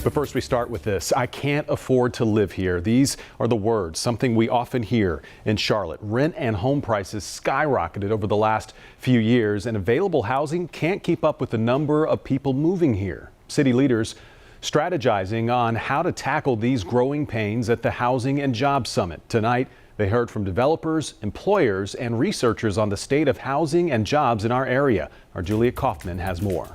But first, we start with this. I can't afford to live here. These are the words, something we often hear in Charlotte. Rent and home prices skyrocketed over the last few years, and available housing can't keep up with the number of people moving here. City leaders strategizing on how to tackle these growing pains at the Housing and Jobs Summit. Tonight, they heard from developers, employers, and researchers on the state of housing and jobs in our area. Our Julia Kaufman has more.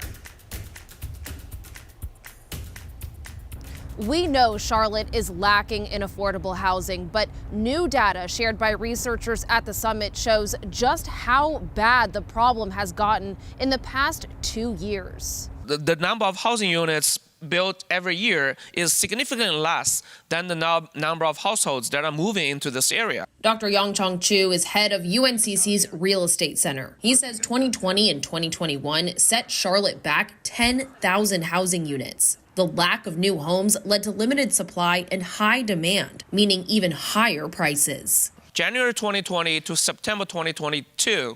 We know Charlotte is lacking in affordable housing, but new data shared by researchers at the summit shows just how bad the problem has gotten in the past 2 years. The number of housing units built every year is significantly less than the number of households that are moving into this area. Dr. Yongqiang Chu is head of UNCC's Real Estate Center. He says 2020 and 2021 set Charlotte back 10,000 housing units. The lack of new homes led to limited supply and high demand, meaning even higher prices. January 2020 to September 2022,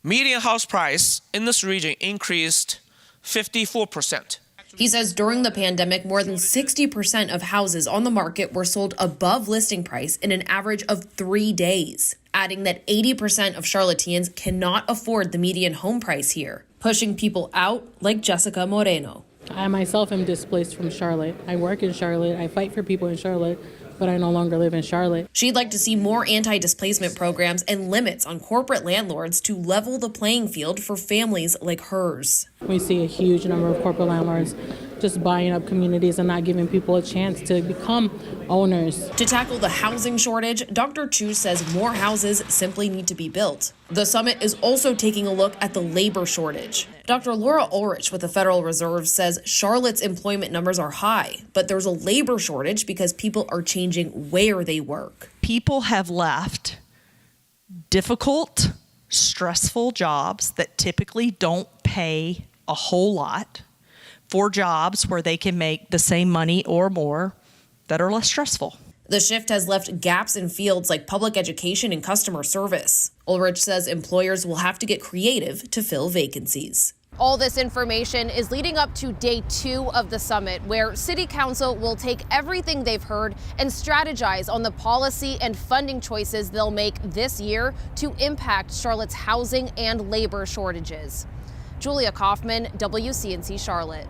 median house price in this region increased 54%. He says during the pandemic, more than 60% of houses on the market were sold above listing price in an average of 3 days, adding that 80% of Charlotteans cannot afford the median home price here, pushing people out like Jessica Moreno. I myself am displaced from Charlotte. I work in Charlotte. I fight for people in Charlotte, but I no longer live in Charlotte. She'd like to see more anti-displacement programs and limits on corporate landlords to level the playing field for families like hers. We see a huge number of corporate landlords just buying up communities and not giving people a chance to become owners. To tackle the housing shortage, Dr. Chu says more houses simply need to be built. The summit is also taking a look at the labor shortage. Dr. Laura Ulrich with the Federal Reserve says Charlotte's employment numbers are high, but there's a labor shortage because people are changing where they work. People have left difficult, stressful jobs that typically don't pay a whole lot for jobs where they can make the same money or more that are less stressful. The shift has left gaps in fields like public education and customer service. Ulrich says employers will have to get creative to fill vacancies. All this information is leading up to day 2 of the summit, where City Council will take everything they've heard and strategize on the policy and funding choices they'll make this year to impact Charlotte's housing and labor shortages. Julia Kaufman, WCNC Charlotte.